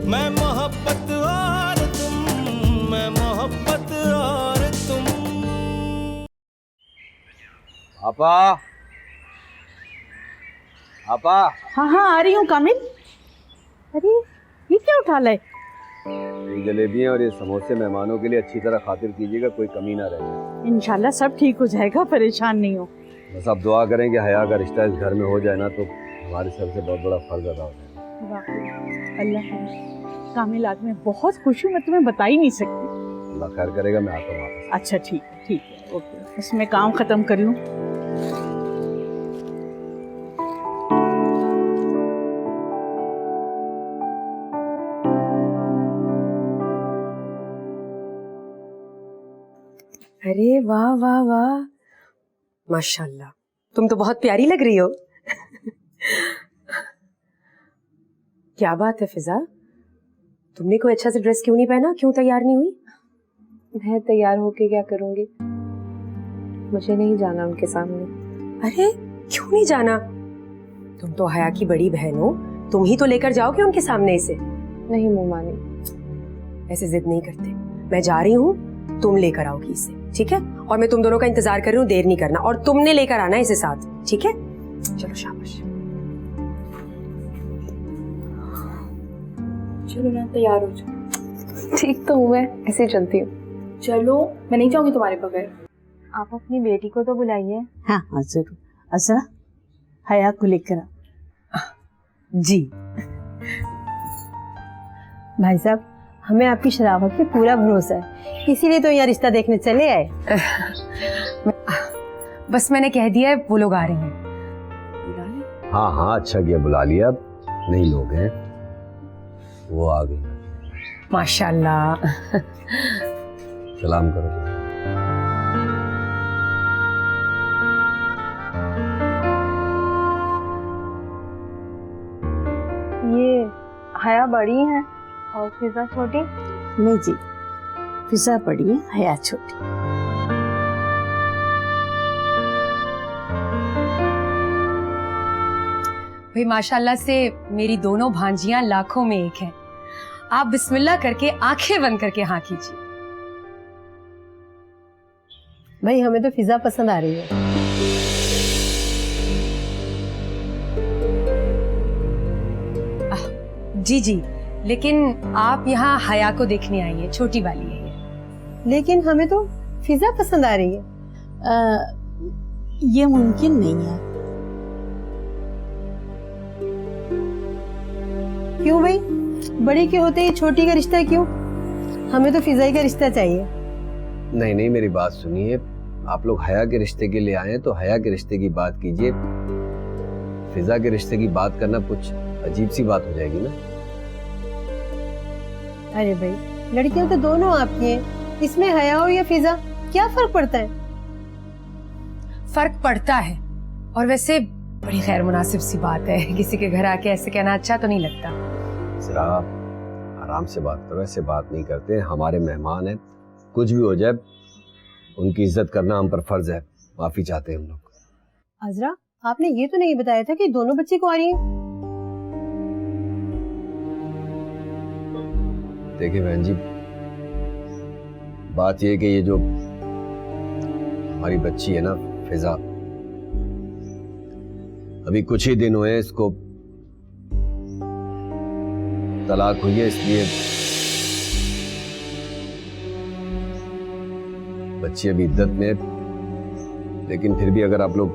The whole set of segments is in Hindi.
मैं मोहब्बत और तुम, मैं मोहब्बत और तुम। आपा, आपा। हाँ हाँ आ रही हूँ कामिल। अरे ये क्या उठा लाए? ये जलेबियाँ और ये समोसे मेहमानों के लिए अच्छी तरह खातिर कीजिएगा, कोई कमी ना रहे। इंशाल्लाह सब ठीक हो जाएगा, परेशान नहीं हो। बस आप दुआ करें कि हया का रिश्ता इस घर में हो जाए ना, तो हमारे सर से बहुत बड़ा फर्ज अदा हो जाएगा। अल्लाह कामिल, आज मैं बहुत खुश हूँ, मैं तुम्हें बता ही नहीं सकती। अल्लाह खैर करेगा, मैं आता हूँ वापस। अच्छा ठीक है ओके, बस मैं काम खत्म कर लूँ। अरे वाह वाह वाह, माशाल्लाह, तुम तो बहुत प्यारी लग रही हो। क्या बात है फिजा, तुमने कोई अच्छा सा ड्रेस क्यों नहीं पहना? क्यों तैयार नहीं हुई? मैं तैयार होके क्या करूंगी, मुझे नहीं जाना उनके सामने। अरे क्यों नहीं जाना? तुम तो हया की बड़ी बहन हो, तुम ही तो लेकर जाओगे उनके सामने इसे। नहीं मोमानी, ऐसे जिद नहीं करते, मैं जा रही हूँ, तुम लेकर आओगी इसे, ठीक है? और मैं तुम दोनों का इंतजार कर रही हूँ, देर नहीं करना, और तुमने लेकर आना इसे साथ, ठीक है? चलो शाबाश। चलो मैं तैयार हो जाऊँ। ठीक तो हूँ मैं, ऐसे ही चलती हूँ। चलो, मैं नहीं जाऊंगी तुम्हारे बगैर। आप अपनी बेटी को तो बुलाइए। हाँ हाँ जरूर। असरा हया को लेकर आ। जी भाई साहब, हमें आपकी शराफत पे पूरा भरोसा है, इसीलिए तो यहाँ रिश्ता देखने चले आए। बस मैंने कह दिया है, वो लोग आ रहे हैं। हाँ हाँ अच्छा किया, बुला लिया। नहीं लोग हैं, वो आ गई। माशाल्लाह। सलाम करो। ये हया बड़ी है और फिजा छोटी। नहीं जी, फिजा बड़ी है, हया छोटी। भाई माशाल्लाह से मेरी दोनों भांजियां लाखों में एक हैं। आप बिस्मिल्लाह करके आंखें बंद करके हाँ कीजिए। भाई हमें तो फिजा पसंद आ रही है। जी जी, लेकिन आप यहाँ हया को देखने आई है, छोटी वाली है ये। लेकिन हमें तो फिजा पसंद आ रही है। ये मुमकिन नहीं है। क्यों भाई, बड़ी के होते ही छोटी का रिश्ता क्यों? हमें तो फिजाई का रिश्ता चाहिए। नहीं नहीं, मेरी बात सुनिए, आप लोग हया के रिश्ते के लिए आए हैं तो हया के रिश्ते की बात कीजिए। फिजा के रिश्ते की बात करना कुछ अजीब सी बात हो जाएगी ना। अरे भाई, लड़कियां तो दोनों आपकी हैं, इसमें हया हो या फिजा, क्या फर्क पड़ता है? फर्क पड़ता है, और वैसे बड़ी खैर मुनासिब सी बात है, किसी के घर आके ऐसे कहना अच्छा तो नहीं लगता। जरा आराम से बात करो, ऐसे बात नहीं करते। हमारे मेहमान हैं, कुछ भी हो जाए उनकी इज्जत करना हम पर फर्ज है। माफी चाहते हैं हम लोग। अजरा, आपने ये तो नहीं बताया था कि दोनों बच्चे को आ रही हैं। देखिए बहन जी, बात ये कि ये जो हमारी बच्ची है ना फिजा, अभी कुछ ही दिन हुए इसको तलाक हुई है, इसलिए बच्ची अभी इद्दत में है। लेकिन फिर भी अगर आप लोग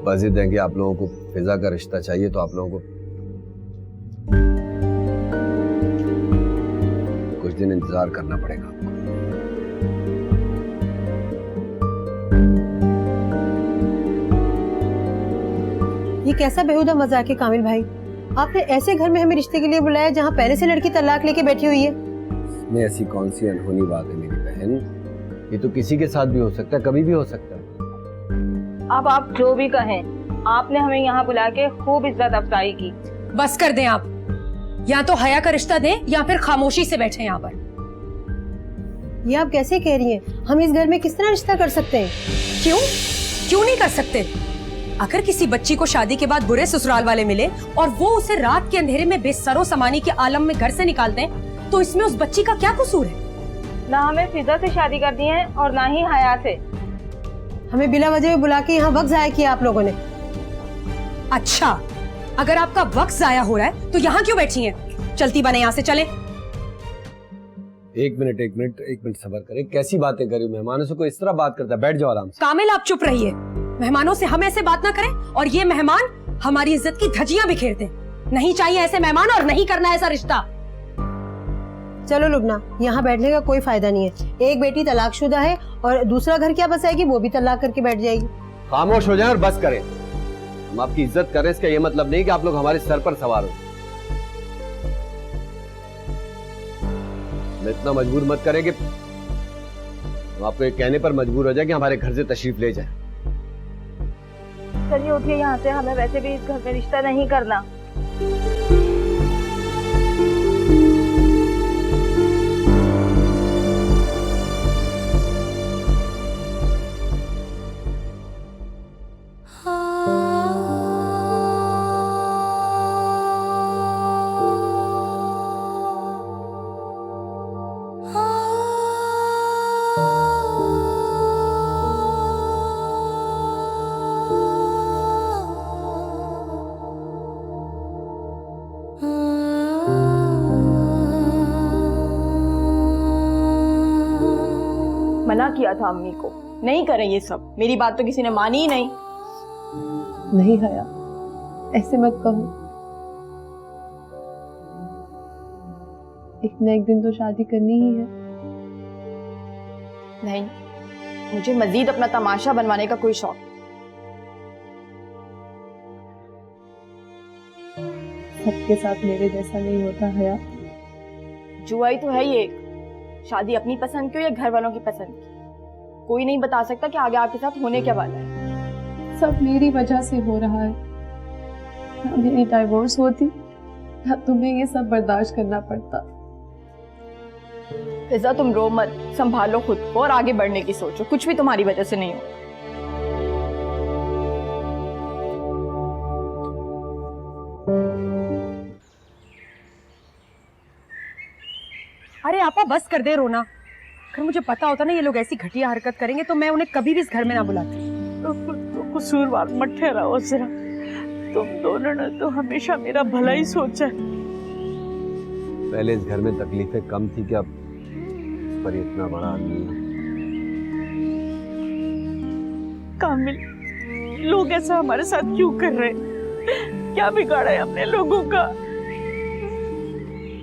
वाजिद हैं कि आप लोगों को फिजा का रिश्ता चाहिए तो आप लोगों को कुछ दिन इंतजार करना पड़ेगा आपको। ये कैसा बेहुदा मजाक है कामिल भाई? आपने ऐसे घर में हमें रिश्ते के लिए बुलाया जहाँ पहले से लड़की तलाक लेके बैठी हुई है। इसमें ऐसी कौन सी अनहोनी बात है मेरी बहन? ये तो किसी के साथ भी हो सकता है, कभी भी हो सकता है। अब आप जो भी कहें, आपने हमें यहाँ बुला के खूब इज्जत अफजाई की। बस कर दें आप, या तो हया का रिश्ता दें या फिर खामोशी से बैठे यहाँ पर। ये आप कैसे कह रही हैं? हम इस घर में किस तरह रिश्ता कर सकते हैं? क्यों क्यों नहीं कर सकते? अगर किसी बच्ची को शादी के बाद बुरे ससुराल वाले मिले और वो उसे रात के अंधेरे में बेसरो समानी के आलम में घर से निकाल दें, तो इसमें उस बच्ची का क्या कसूर है? ना हमें फिजा से शादी कर दी है और ना ही हया से। हमें बिला वजह बुला के यहाँ वक्त जाया किया आप लोगों ने। अच्छा, अगर आपका वक्त जाया हो रहा है तो यहाँ क्यों बैठी हैं? चलती बने यहाँ से, चले। एक मिनट सब्र करें। कैसी बातें करी? मेहमानों से कोई इस तरह बात करता है? बैठ जाओ आराम से। कामिल, आप चुप रहिए। मेहमानों से हम ऐसे बात ना करें, और ये मेहमान हमारी इज्जत की धज्जियां बिखेरते। नहीं चाहिए ऐसे मेहमान और नहीं करना ऐसा रिश्ता। चलो लुबना, यहाँ बैठने का कोई फायदा नहीं है। एक बेटी तलाकशुदा है और दूसरा घर क्या बसाएगी, वो भी तलाक करके बैठ जाएगी। खामोश हो जाएं और बस करें। हम आपकी इज्जत करें, इसका ये मतलब नहीं कि आप लोग हमारे सर पर सवार हो। इतना मजबूर मत करें कि हम आपको एक कहने पर मजबूर हो जाए कि हमारे घर से तशरीफ ले जाए। चलिए उठिए यहाँ से, हमें वैसे भी इस घर में रिश्ता नहीं करना। मना किया था अम्मी को, नहीं करें ये सब। मेरी बात तो किसी ने मानी ही नहीं। नहीं हया, ऐसे मत कहो। एक न एक दिन तो शादी करनी ही है। नहीं, मुझे मजीद अपना तमाशा बनवाने का कोई शौक। सबके साथ मेरे जैसा नहीं होता हया। जुआई तो है ये। शादी अपनी पसंद की हो या घर वालों की पसंद की, कोई नहीं बता सकता कि आगे आपके साथ होने क्या वाला है। सब मेरी वजह से हो रहा है। ना मेरी डाइवोर्स होती, ना तुम्हें ये सब बर्दाश्त करना पड़ता। फिजा, तुम रो मत, संभालो खुद को और आगे बढ़ने की सोचो। कुछ भी तुम्हारी वजह से नहीं हो। अरे आपा, बस कर दे रोना। अगर मुझे पता होता ना ये लोग ऐसी घटिया हरकत करेंगे तो मैं उन्हें कभी भी इस घर में ना बुलाती। तो कसूरवार मत ठहराओ जरा। तुम दोनों ने तो हमेशा मेरा भला ही सोचा है। पहले इस घर में तकलीफें कम थी क्या? इस पर इतना बड़ा आदमी। कामिल, लोग ऐसा हमारे साथ क्यों कर रहे हैं? क्या बिगाड़ा है हमने लोगों का?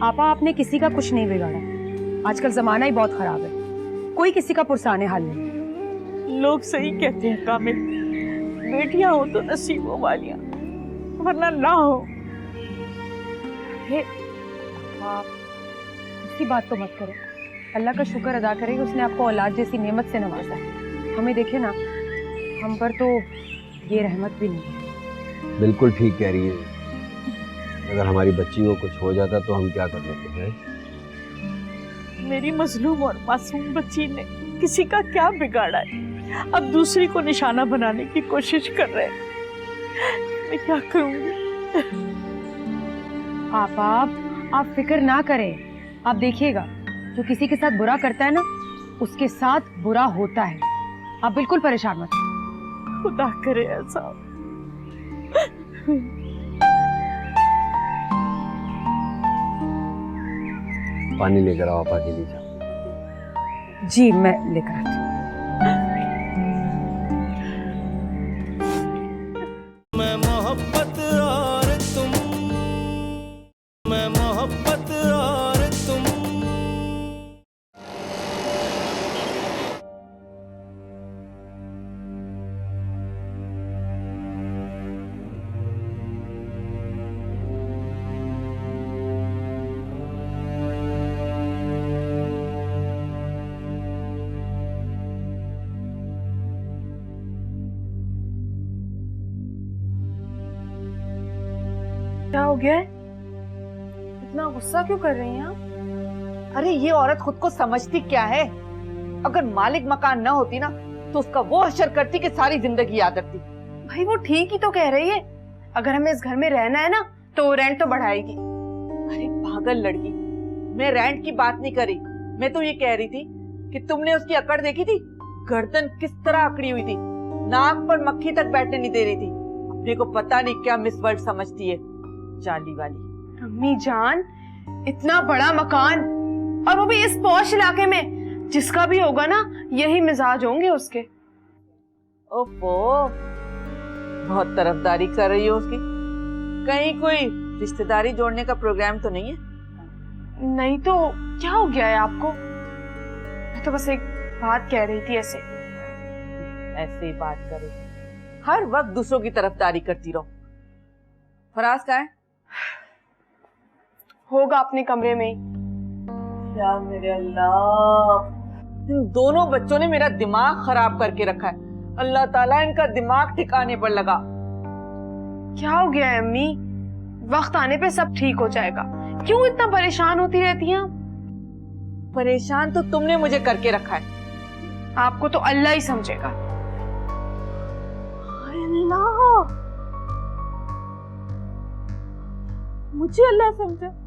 आपा, आपने किसी का कुछ नहीं बिगाड़ा। आजकल जमाना ही बहुत खराब है, कोई किसी का पुरसाने हाल नहीं। लोग सही कहते हैं कामिल, बेटियां हो तो नसीबों वालियां, वरना ना हो। आप इसकी बात तो मत करो। अल्लाह का शुक्र अदा करें कि उसने आपको औलाद जैसी नेमत से नवाजा है। हमें देखे ना, हम पर तो ये रहमत भी नहीं है। बिल्कुल ठीक कह रही है। अगर हमारी बच्ची को कुछ हो जाता तो हम क्या कर लेते हैं? मेरी मजलूम और मासूम बच्ची ने किसी का क्या बिगाड़ा है? अब दूसरी को निशाना बनाने की कोशिश कर रहे हैं। मैं क्या करूंगी? आप फिक्र ना करें। आप देखिएगा, जो किसी के साथ बुरा करता है ना, उसके साथ बुरा होता है। आप बिल्कुल परेशान मत। खुदा करे ऐसा। पानी लेकर आओ, आपा के लिए जाओ। जी, मैं लेकर आती हूँ। मैं मोहब्बत और तुम, मैं मोहब्बत और तुम। क्या हो गया है? इतना गुस्सा क्यों कर रही हैं आप? अरे ये औरत खुद को समझती क्या है? अगर मालिक मकान न होती ना तो उसका वो हशर करती कि सारी जिंदगी याद रखती। भाई वो ठीक ही तो कह रही है, अगर हमें इस घर में रहना है ना तो रेंट तो बढ़ाएगी। अरे पागल लड़की, मैं रेंट की बात नहीं करी, मैं तो ये कह रही थी कि तुमने उसकी अकड़ देखी थी, गर्दन किस तरह अकड़ी हुई थी, नाक पर मक्खी तक बैठने नहीं दे रही थी। अपने को पता नहीं क्या मिस वर्ल्ड समझती है, जाली वाली। अम्मी जान, इतना बड़ा मकान और वो भी इस पॉश इलाके में, जिसका भी होगा ना यही मिजाज होंगे उसके। ओफो, बहुत तरफदारी कर रही हो उसकी। कहीं कोई रिश्तेदारी जोड़ने का प्रोग्राम तो नहीं है? नहीं तो क्या हो गया है आपको? मैं तो बस एक बात कह रही थी ऐसे। ऐसे ही बात करे, हर वक्त दूसरों की तरफदारी करती रहो। फराज कहाँ है? होगा अपने कमरे में। या मेरे अल्लाह, इन दोनों बच्चों ने मेरा दिमाग खराब करके रखा है। अल्लाह ताला इनका दिमाग ठिकाने पर लगा। क्या हो गया है अम्मी? वक्त आने पे सब ठीक हो जाएगा, क्यों इतना परेशान होती रहती हैं? परेशान तो तुमने मुझे करके रखा है। आपको तो अल्लाह ही समझेगा। अल्लाह, मुझे अल्लाह समझा?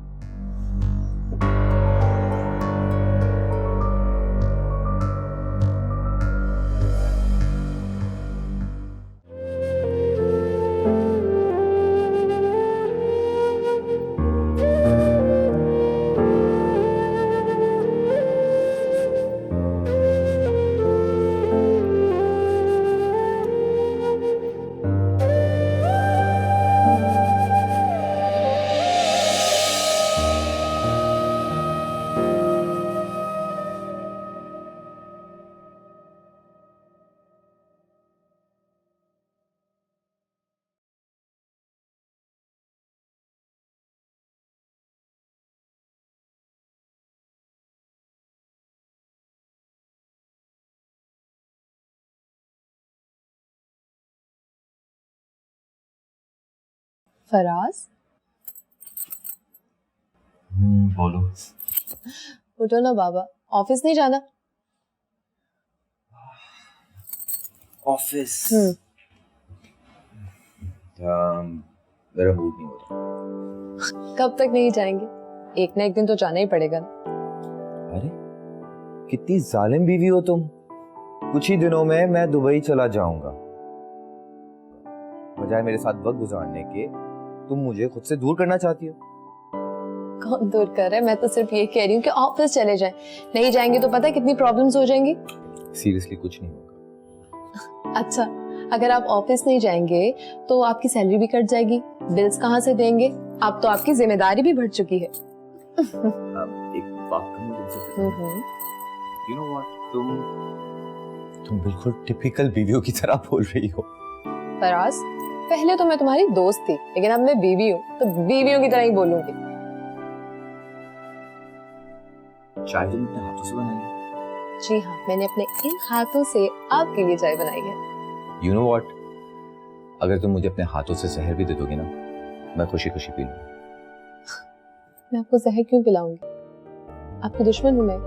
फराज, बोलो। उठो ना बाबा, ऑफिस नहीं जाना? ऑफिस? मेरा मूड नहीं हो रहा। कब तक नहीं जाएंगे? एक ना एक दिन तो जाना ही पड़ेगा। अरे कितनी जालिम बीवी हो तुम। कुछ ही दिनों में मैं दुबई चला जाऊंगा। बजाय मेरे साथ वक्त गुजारने के तुम मुझे खुद से दूर करना चाहती हो। कौन दूर कर रहा है? मैं तो सिर्फ ये कह रही हूँ कि ऑफिस चले जाएं। नहीं जाएंगे तो पता है कितनी प्रॉब्लम्स हो जाएंगी। सीरियसली कुछ नहीं होगा। अच्छा, अगर आप ऑफिस नहीं जाएंगे तो आपकी सैलरी भी कट जाएगी, बिल्स कहाँ से देंगे? अब तो आपकी जिम्मेदारी भी बढ़ चुकी है। एक बात कहूं तुमसे? You know what? तुम बिल्कुल टिपिकल बीवियों की तरह बोल रही हो। फराज, पहले तो मैं तुम्हारी दोस्त थी, लेकिन अब मैं बीवी हूँ तो बीवियों की तरह ही बोलूंगी। चाय तुम अपने हाथों से बनाई है? जी हाँ, मैंने अपने इन हाथों से आपके लिए चाय बनाई है। You know what? अगर तुम मुझे अपने हाथों से जहर भी दे दोगे ना, मैं खुशी खुशी पी लूंगा। मैं आपको जहर क्यों पिलाऊंगी? आपकी दुश्मन हूँ मैं।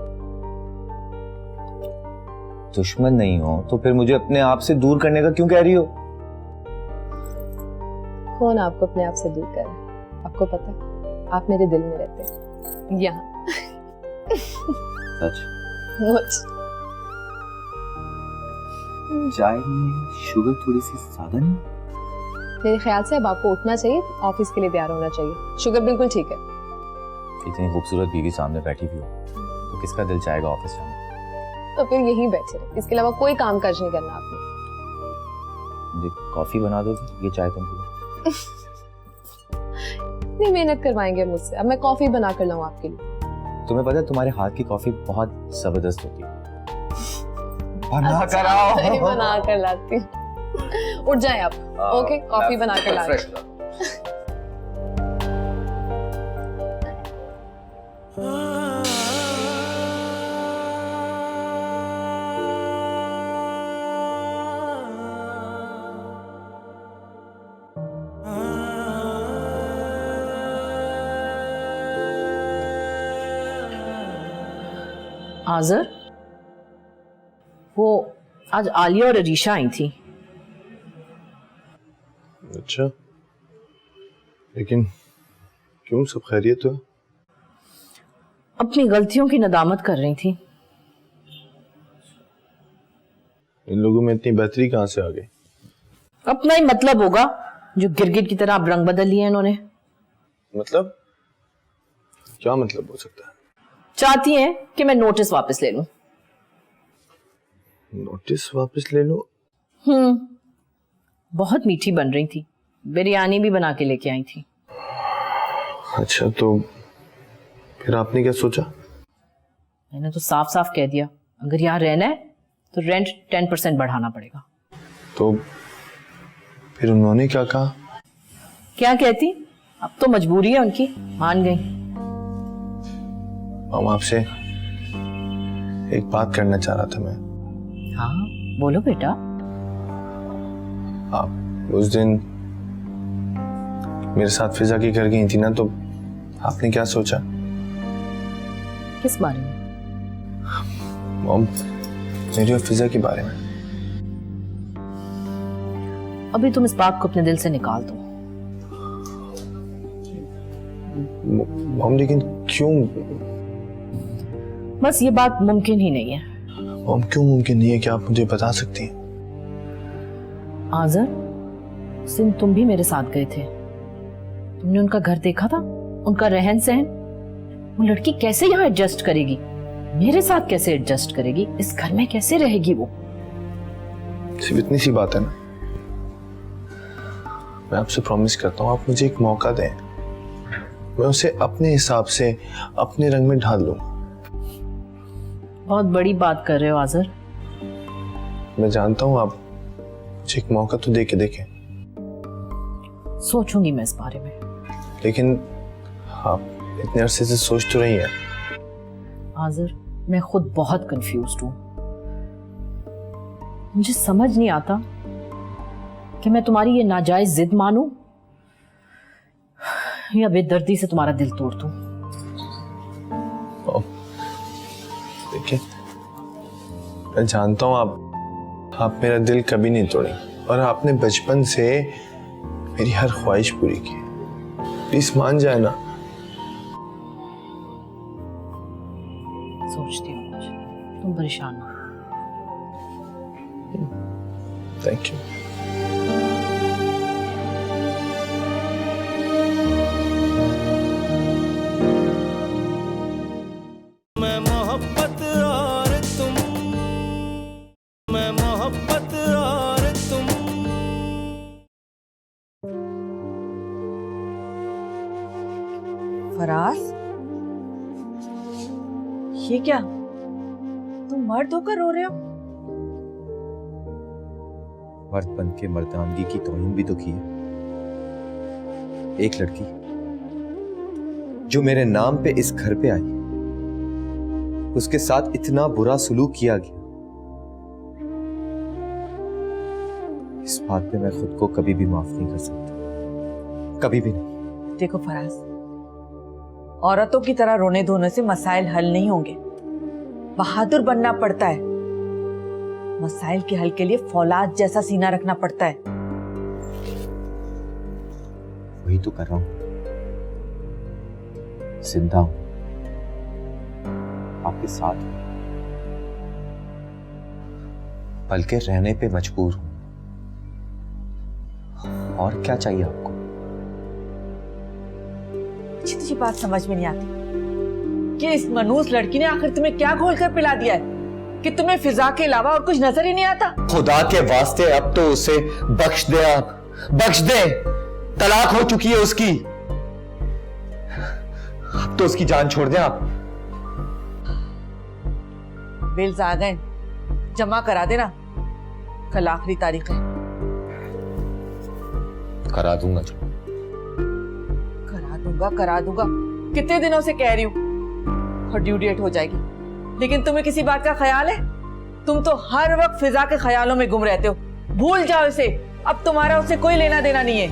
दुश्मन नहीं हो तो फिर मुझे अपने आप से दूर करने का क्यों कह रही हो? कौन आपको अपने आप से दूर कर रहा है? आपको पता है, आप मेरे दिल में रहते हैं, यहाँ। सच? मुझ चाय में शुगर थोड़ी सी ज्यादा नहीं? मेरे ख्याल से अब आपको उठना चाहिए, ऑफिस के लिए तैयार होना चाहिए। शुगर बिल्कुल ठीक है। इतनी खूबसूरत बीवी सामने बैठी भी हो तो किसका दिल चाहेगा ऑफिस जाने? तो फिर यहीं बैठे रहे, इसके अलावा कोई काम काज नहीं करना आपने। मुझे कॉफी बना दोगी? ये चाय तुम पियो। इतनी मेहनत करवाएंगे मुझसे, अब मैं कॉफी बना कर लाऊं आपके लिए? तुम्हें पता है तुम्हारे हाथ की कॉफी बहुत जबरदस्त होती है। बना अच्छा, कर आओ। बना कर लाती हूं। उठ जाएं आप। ओके, कॉफी बना कर ला रही हूं। आज़र, वो आज आलिया और अरीशा आई थी। अच्छा, लेकिन क्यों, सब खैरियत है? अपनी गलतियों की नदामत कर रही थी। इन लोगों में इतनी बेहतरी कहाँ से आ गई? अपना ही मतलब होगा, जो गिरगिट की तरह अब रंग बदल लिए इन्होंने। मतलब क्या मतलब हो सकता है? चाहती हैं कि मैं नोटिस वापस ले लूं। नोटिस वापस ले लो? बहुत मीठी बन रही थी, बिरयानी भी बना के लेके आई थी। अच्छा, तो फिर आपने क्या सोचा? मैंने तो साफ साफ कह दिया, अगर यहाँ रहना है तो रेंट 10% बढ़ाना पड़ेगा। तो फिर उन्होंने क्या कहा? क्या कहती, अब तो मजबूरी है उनकी, मान गई। हम आपसे एक बात करना चाह रहा था मैं। हाँ बोलो बेटा। आप उस दिन मेरे साथ फिजा के घर गई थी ना, तो आपने क्या सोचा? किस बारे में? मॉम, मेरी और फिजा के बारे में। अभी तुम इस बात को अपने दिल से निकाल दो। मॉम, लेकिन क्यों? बस ये बात मुमकिन ही नहीं है। मॉम, क्यों मुमकिन नहीं है? क्या आप मुझे बता सकती हैं? आज़र, सिंध तुम भी मेरे साथ गए थे, तुमने उनका घर देखा था, उनका रहन सहन। वो लड़की कैसे यहाँ एडजस्ट करेगी, मेरे साथ कैसे एडजस्ट करेगी, इस घर में कैसे रहेगी वो? सिर्फ इतनी सी बात है ना, मैं आपसे प्रॉमिस करता हूँ, आप मुझे एक मौका दें, मैं उसे अपने हिसाब से अपने रंग में ढाल लूंगा। बहुत बड़ी बात कर रहे हो आज़र। मैं जानता हूँ, आप मुझे एक मौका तो दे के देखें। सोचूंगी मैं इस बारे में। लेकिन आप इतने अरसे से सोच तो रही हैं। आज़र, मैं खुद बहुत कंफ्यूज्ड हूँ। मुझे समझ नहीं आता कि मैं तुम्हारी ये नाजायज जिद मानूं या बेदर्दी से तुम्हारा दिल तोड़ दूं। देखिए, मैं जानता हूँ आप मेरा दिल कभी नहीं तोड़े, और आपने बचपन से मेरी हर ख्वाहिश पूरी की। प्लीज मान जाए ना। सोचती हूँ कुछ, तुम परेशान हो। Thank you. मैं मोहब्बत और तुम, मैं मोहब्बत और तुम। फराज, ये क्या, तुम मर्द होकर रो रहे हो? मर्द बन के मर्दानगी की तौहीन भी तो की है। एक लड़की जो मेरे नाम पे इस घर पे आई, उसके साथ इतना बुरा सलूक किया गया, इस बात पे मैं खुद को कभी भी माफ नहीं कर सकता, कभी भी नहीं। देखो फराज, औरतों की तरह रोने धोने से मसाइल हल नहीं होंगे, बहादुर बनना पड़ता है। मसाइल के हल के लिए फौलाद जैसा सीना रखना पड़ता है। वही तो कर रहा हूं, जिंदा हूं, आपके साथ हूं, बल्कि रहने पे मजबूर हूं। और क्या चाहिए आपको? मुझे बात समझ में नहीं आती कि इस मनूस लड़की ने आखिर तुम्हें क्या घोल कर पिला दिया है कि तुम्हें फिजा के अलावा और कुछ नजर ही नहीं आता। खुदा के वास्ते अब तो उसे बख्श दे, आप बख्श दे। तलाक हो चुकी है उसकी, अब तो उसकी जान छोड़ दें आप। बिल्स आ गए, जमा करा देना, कल आखिरी तारीख है। करा दूंगा, करा दूंगा, कितने दिनों से कह रही हूँ, और ड्यू डेट हो जाएगी, लेकिन तुम्हें किसी बात का ख्याल है? तुम तो हर वक्त फिजा के ख्यालों में गुम रहते हो। भूल जाओ इसे, अब तुम्हारा उससे कोई लेना देना नहीं है।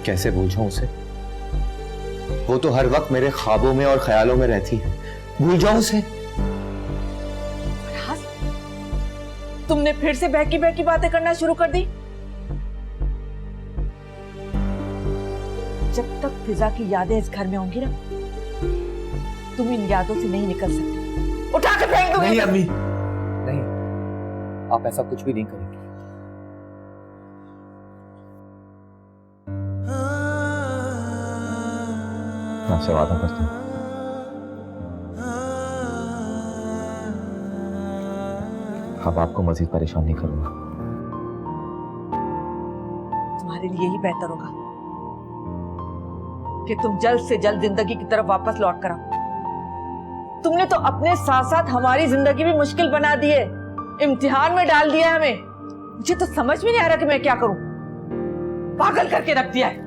कैसे भूल जाऊं उसे? वो तो हर वक्त मेरे ख्वाबों में और ख्यालों में रहती है, भूल जाऊं उसे? तुमने फिर से बहकी बहकी बातें करना शुरू कर दी। जब तक फिजा की यादें इस घर में होंगी ना, तुम इन यादों से नहीं निकल सकती। उठा के फेंक दूंगी। नहीं अम्मी, नहीं, आप ऐसा कुछ भी नहीं करेंगी। मैं आपसे वादा करता हूँ, अब आपको मजीद परेशान नहीं करूंगा। तुम्हारे लिए यही बेहतर होगा कि तुम जल्द से जल्द जिंदगी की तरफ वापस लौट कर आओ। तुमने तो अपने साथ साथ हमारी जिंदगी भी मुश्किल बना दी है, इम्तिहान में डाल दिया है हमें। मुझे तो समझ में नहीं आ रहा कि मैं क्या करूं। पागल करके रख दिया है।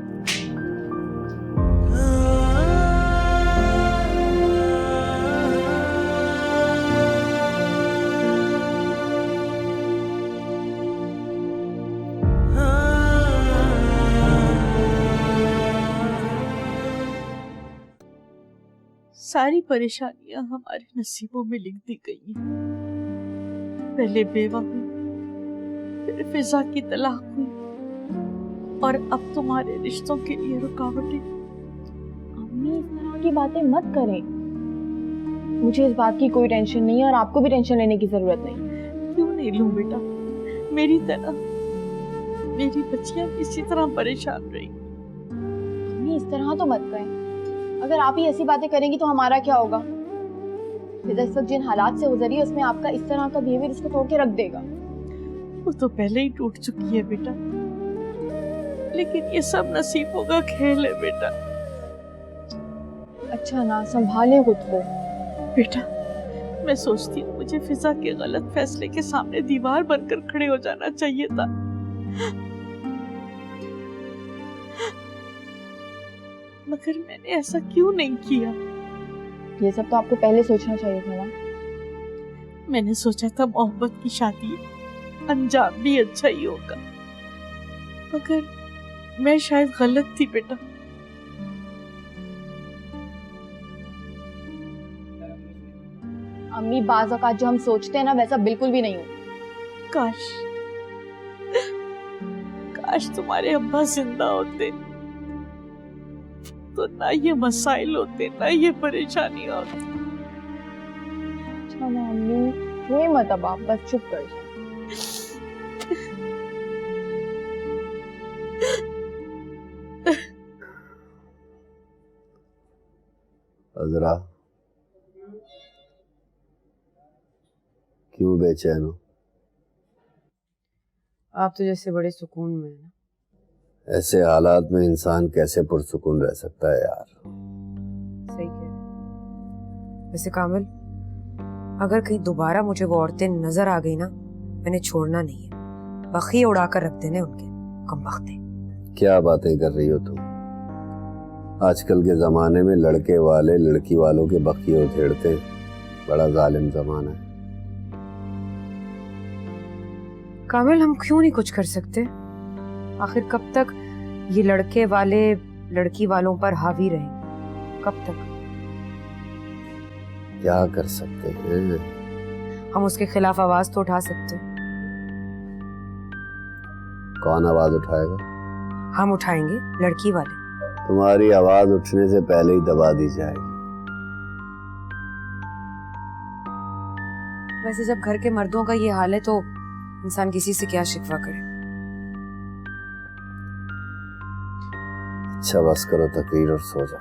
सारी परेशानियां हमारे नसीबों में लिख दी गई हैं। पहले बेवा हुई, फिर फिजा की तलाक हुई, और अब तुम्हारे रिश्तों के लिए रुकावटें। अम्मी इस तरह की बातें मत करें। मुझे इस बात की कोई टेंशन नहीं है और आपको भी टेंशन लेने की जरूरत नहीं। क्यों नहीं लूं बेटा, मेरी तरह मेरी बच्चियां इसी तरह परेशान रही। अम्मी इस तरह तो मत कहें। अगर आप ही ऐसी बातें करेंगी तो हमारा क्या होगा? फिजा इस वक्त जिन हालात से गुजरी है उसमें आपका इस तरह का बिहेवियर उसको तोड़ के रख देगा। वो तो पहले ही टूट चुकी है बेटा, लेकिन ये सब नसीबों का खेल है बेटा। अच्छा ना, संभालें खुद को। बेटा मैं सोचती हूँ मुझे फिजा के गलत फैसले के सामने दीवार बनकर खड़े हो जाना चाहिए था। मगर मैंने ऐसा क्यों नहीं किया? ये सब तो आपको पहले सोचना चाहिए था ना। मैंने सोचा था मोहब्बत की शादी अंजाम भी अच्छा ही होगा, मगर मैं शायद गलत थी बेटा। अम्मी बाज़ औक़ात जो हम सोचते हैं ना वैसा बिल्कुल भी नहीं हो। काश तुम्हारे अब्बा जिंदा होते तो ना ये मसाइल होते, ना ये परेशानियां होती। अच्छा ना अम्मी, रोए मत अब, आप बस चुप कर जाओ। अज़रा क्यों बेचैन हो? आप तो जैसे बड़े सुकून में हैं। ऐसे हालात में इंसान कैसे पुरसुकून रह सकता है यार? सही कह रहे हैं। वैसे कामिल, अगर कहीं दोबारा मुझे वो औरतें नजर आ गई ना, मैंने छोड़ना नहीं है, बखिए उड़ाकर रख देने उनके कमबख्ते। क्या बातें कर रही हो तुम? आजकल के जमाने में लड़के वाले लड़की वालों के बखिए उधेड़ते हैं। बड़ा जालिम जमाना है। कामिल, हम क्यों नहीं कुछ कर सकते? आखिर कब तक ये लड़के वाले लड़की वालों पर हावी रहेंगे? कब तक? क्या कर सकते हैं? हम उसके खिलाफ आवाज तो उठा सकते हैं। कौन आवाज उठाएगा? हम उठाएंगे, लड़की वाले। तुम्हारी आवाज उठने से पहले ही दबा दी जाएगी। वैसे जब घर के मर्दों का ये हाल है तो इंसान किसी से क्या शिकवा करे। अच्छा बस करो तकरीर और सो जाओ।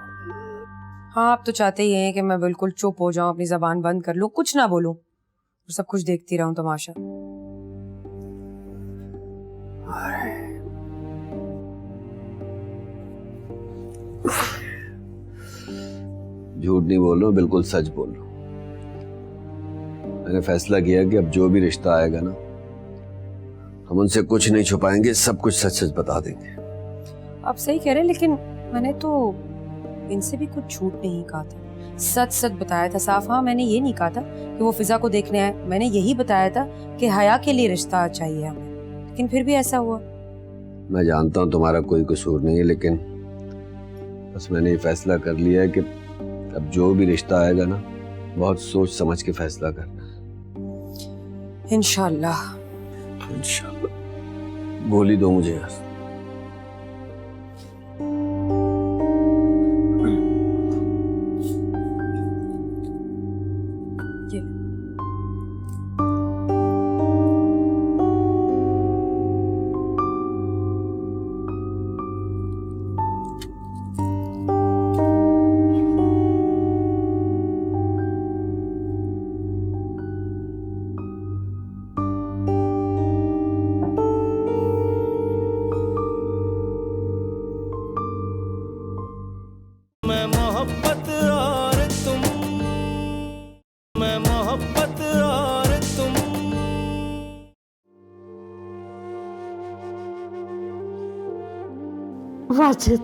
हाँ, आप तो चाहते ही हैं कि मैं बिल्कुल चुप हो जाऊं, अपनी जबान बंद कर लूं, कुछ ना बोलूं और सब कुछ देखती रहूं तमाशा। झूठ नहीं बोल रहा हूं, बिल्कुल सच बोल रहा हूं। मैंने फैसला किया कि अब जो भी रिश्ता आएगा ना, हम उनसे कुछ नहीं छुपाएंगे, सब कुछ सच सच बता देंगे। आप सही कह रहे हैं, लेकिन मैंने तो इनसे भी कुछ झूठ नहीं कहा था, सच सच बताया था साफ। हाँ, मैंने ये नहीं कहा था कि वो फिजा को देखने आए, मैंने यही बताया था कि हया के लिए रिश्ता चाहिए हमें, लेकिन फिर भी ऐसा हुआ। मैं जानता हूँ तुम्हारा कोई कसूर नहीं है, लेकिन बस मैंने ये फैसला कर लिया है कि अब जो भी रिश्ता आएगा ना, बहुत सोच समझ के फैसला करना। इंशाल्लाह। इंशाल्लाह। गोली दो मुझे। वाजिद,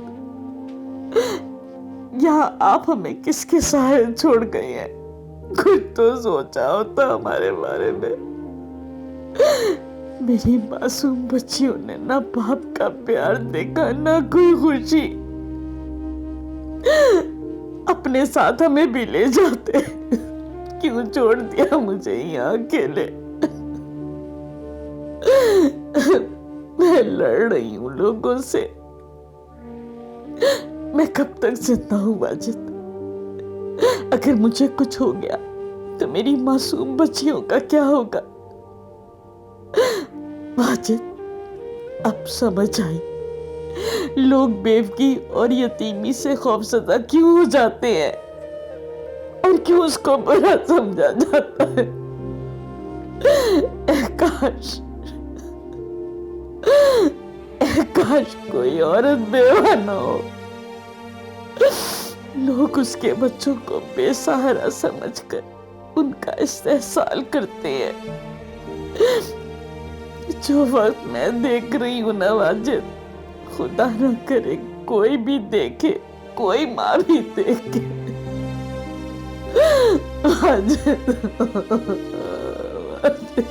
यहाँ आप हमें किसके सहारे छोड़ गए हैं? कुछ तो सोचा होता हमारे बारे में। मेरी मासूम बच्चियों ने ना बाप का प्यार देखा, ना कोई खुशी। अपने साथ हमें भी ले जाते, क्यों छोड़ दिया मुझे यहाँ अकेले? मैं लड़ रही हूँ लोगों से। मैं कब तक जिंदा हूँ वाजिद? अगर मुझे कुछ हो गया तो मेरी मासूम बच्चियों का क्या होगा? वाजिद, अब समझ आई लोग बेवकी और यतीमी से खौफजदा क्यों हो जाते हैं और क्यों उसको बुरा समझा जाता है। काश कोई औरत बेवा न हो। लोग उसके बच्चों को बेसहारा समझकर उनका इस्तेहसाल करते हैं। जो वक्त मैं देख रही हूँ ना वाजिद, खुदा न करे कोई भी देखे, कोई माँ भी देखे। वाजिद, वाजिद।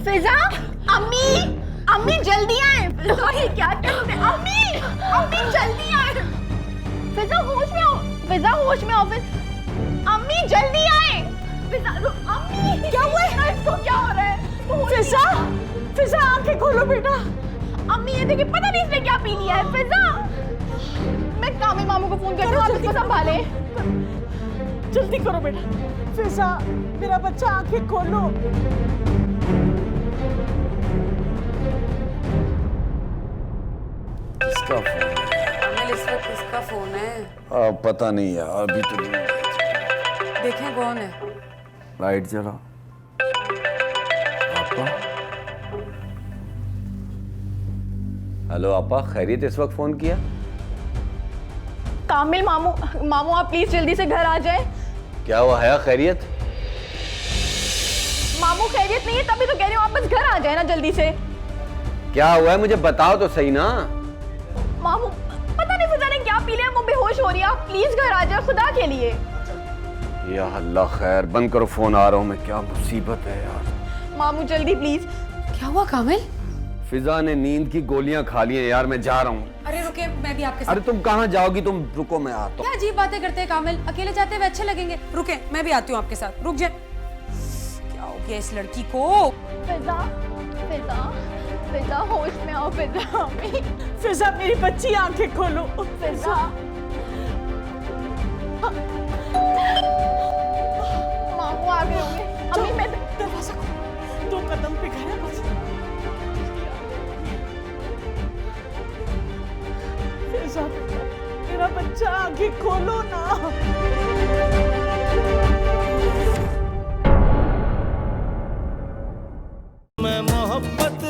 फिजा, अम्मी, अम्मी जल्दी आए। सॉरी, क्या करोगे? अम्मी, अम्मी जल्दी आए। फिजा होश में आओ, फिजा होश में आओ। अम्मी जल्दी आए। फिजा, अम्मी क्या हुआ है? इसको क्या हो रहा है? फिजा, फिजा आंखें खोलो बेटा। अम्मी ये देखिए, पता नहीं इसने क्या पी लिया है। फिजा, मैं कामिल मामू को फोन करती हूँ, आप इसको संभाले। जल्दी करो बेटा। फिजा, मेरा बच्चा आंखें खोलो। किसका फोन है? कामिल, इस वक्त किसका फोन है? पता नहीं यार, अभी तो देखें कौन है। लाइट जला। आपा? हेलो आपा, खैरियत? इस वक्त फोन किया? कामिल मामू, मामू आप प्लीज जल्दी से घर आ जाए। क्या हुआ है? खैरियत? मामू खैरियत नहीं है, तभी तो कह रही हूँ, आप बस घर आ जाए ना जल्दी से। क्या हुआ है मुझे बताओ तो सही ना। मामू पता नहीं फिजा ने क्या पी लिया, वो बेहोश हो रही है। आप प्लीज घर आ जाए खुदा के लिए। या अल्लाह खैर, बंद करो, फोन आ रहा हूँ मैं। क्या मुसीबत है यार। मामू जल्दी प्लीज। क्या हुआ कामिल? फिजा ने नींद की गोलियां खा ली हैं यार, मैं जा रहा हूँ। अरे रुके, मैं भी आपके साथ। अरे तुम कहाँ जाओगी? तुम रुको, मैं आता हूँ। क्या अजीब बातें करते हैं कामिल, अकेले जाते हुए अच्छे लगेंगे। रुके, मैं भी आती हूँ आपके साथ। रुक जाए। क्या हो गया इस लड़की को? फिजा, फिजा, फिजा होश में आओ। फिजा, फिजा मेरी बच्ची, आंखें खोलो। फिजा, मामू आ गए होंगे। अम्मी मैं दरवाजा खोलो, 2 कदम पे घर है बस। फिजा, मेरा बच्चा, आंखें खोलो ना। मैं मोहब्बत